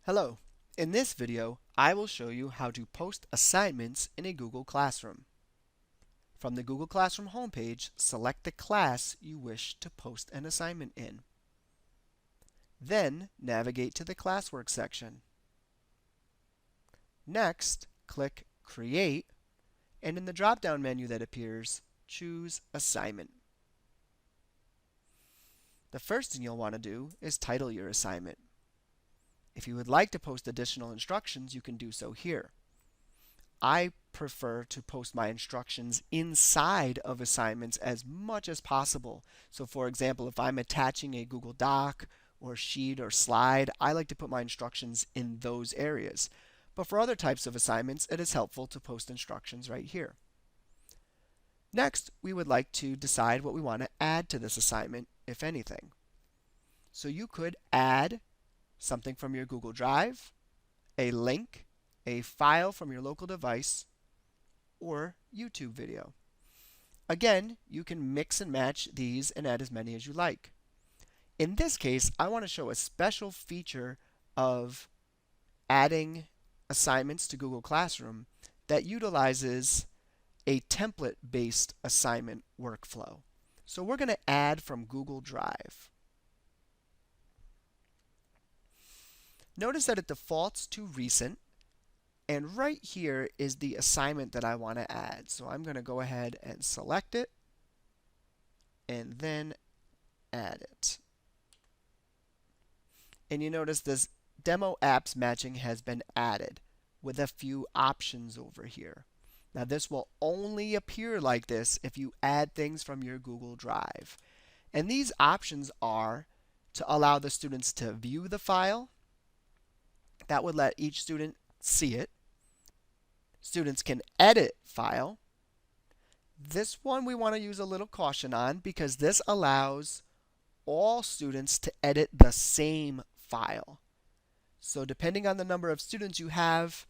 Hello. In this video, I will show you how to post assignments in a Google Classroom. From the Google Classroom homepage, select the class you wish to post an assignment in. Then, navigate to the Classwork section. Next, click Create, and in the drop-down menu that appears, choose Assignment. The first thing you'll want to do is title your assignment. If you would like to post additional instructions, you can do so here. I prefer to post my instructions inside of assignments as much as possible. So for example, if I'm attaching a Google Doc or sheet or slide, I like to put my instructions in those areas. But for other types of assignments, it is helpful to post instructions right here. Next, we would like to decide what we want to add to this assignment, if anything. So you could add something from your Google Drive, a link, a file from your local device, or YouTube video. Again, you can mix and match these and add as many as you like. In this case, I want to show a special feature of adding assignments to Google Classroom that utilizes a template-based assignment workflow. So we're going to add from Google Drive. Notice that it defaults to recent, and right here is the assignment that I want to add. So I'm going to go ahead and select it and then add it. And you notice this demo apps matching has been added with a few options over here. Now this will only appear like this if you add things from your Google Drive. And these options are to allow the students to view the file. That would let each student see it. Students can edit file. This one we want to use a little caution on because this allows all students to edit the same file. So depending on the number of students you have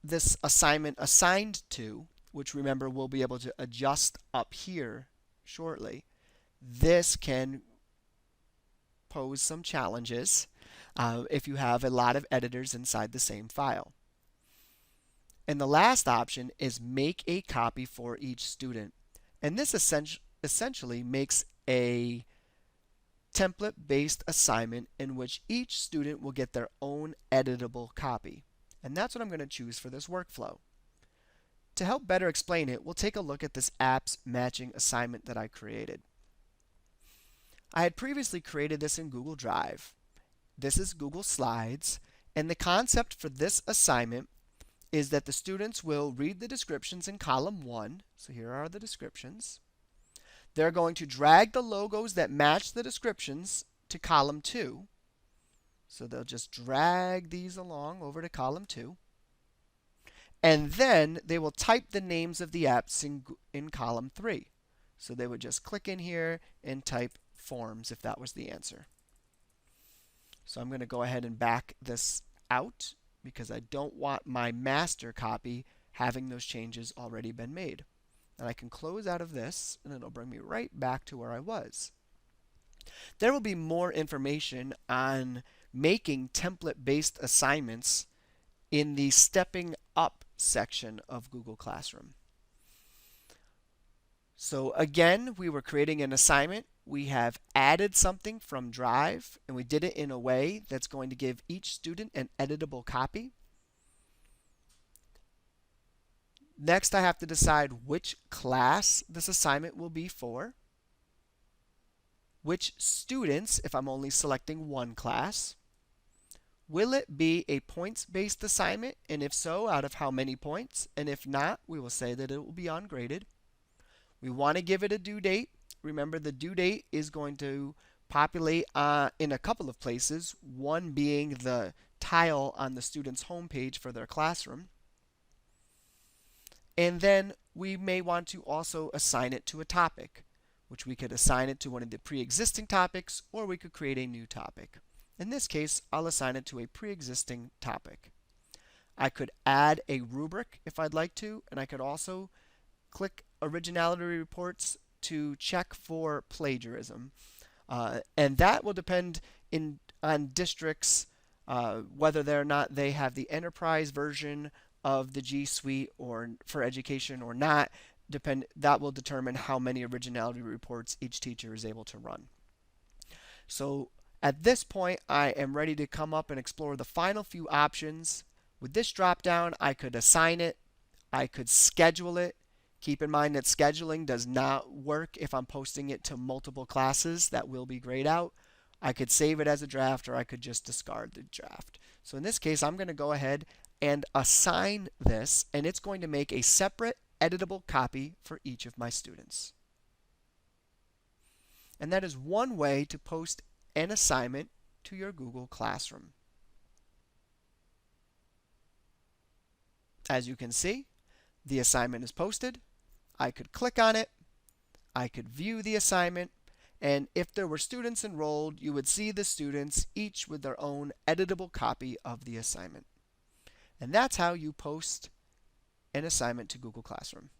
this assignment assigned to, which remember we'll be able to adjust up here shortly, this can pose some challenges if you have a lot of editors inside the same file. And the last option is make a copy for each student. And this essentially makes a template-based assignment in which each student will get their own editable copy. And that's what I'm going to choose for this workflow. To help better explain it, we'll take a look at this apps matching assignment that I created. I had previously created this in Google Drive. This is Google Slides, and the concept for this assignment is that the students will read the descriptions in column 1. So here are the descriptions. They're going to drag the logos that match the descriptions to column 2. So they'll just drag these along over to column 2. And then they will type the names of the apps in column 3. So they would just click in here and type forms if that was the answer. So I'm going to go ahead and back this out because I don't want my master copy having those changes already been made. And I can close out of this and it'll bring me right back to where I was. There will be more information on making template-based assignments in the Stepping Up section of Google Classroom. So again, we were creating an assignment. We have added something from Drive, and we did it in a way that's going to give each student an editable copy. Next, I have to decide which class this assignment will be for, which students, if I'm only selecting one class. Will it be a points-based assignment, and if so, out of how many points? And if not, we will say that it will be ungraded. We want to give it a due date. Remember, the due date is going to populate in a couple of places, one being the tile on the student's homepage for their classroom. And then we may want to also assign it to a topic, which we could assign it to one of the pre-existing topics, or we could create a new topic. In this case, I'll assign it to a pre-existing topic. I could add a rubric if I'd like to, and I could also click Originality Reports to check for plagiarism. And that will depend on districts Whether or not they have the enterprise version of the G Suite or for education or not, that will determine how many originality reports each teacher is able to run. So at this point, I am ready to come up and explore the final few options. With this drop down, I could assign it, I could schedule it. Keep in mind that scheduling does not work if I'm posting it to multiple classes that will be grayed out. I could save it as a draft, or I could just discard the draft. So in this case, I'm going to go ahead and assign this, and it's going to make a separate editable copy for each of my students. And that is one way to post an assignment to your Google Classroom. As you can see, the assignment is posted. I could click on it. I could view the assignment. And if there were students enrolled, you would see the students each with their own editable copy of the assignment. And that's how you post an assignment to Google Classroom.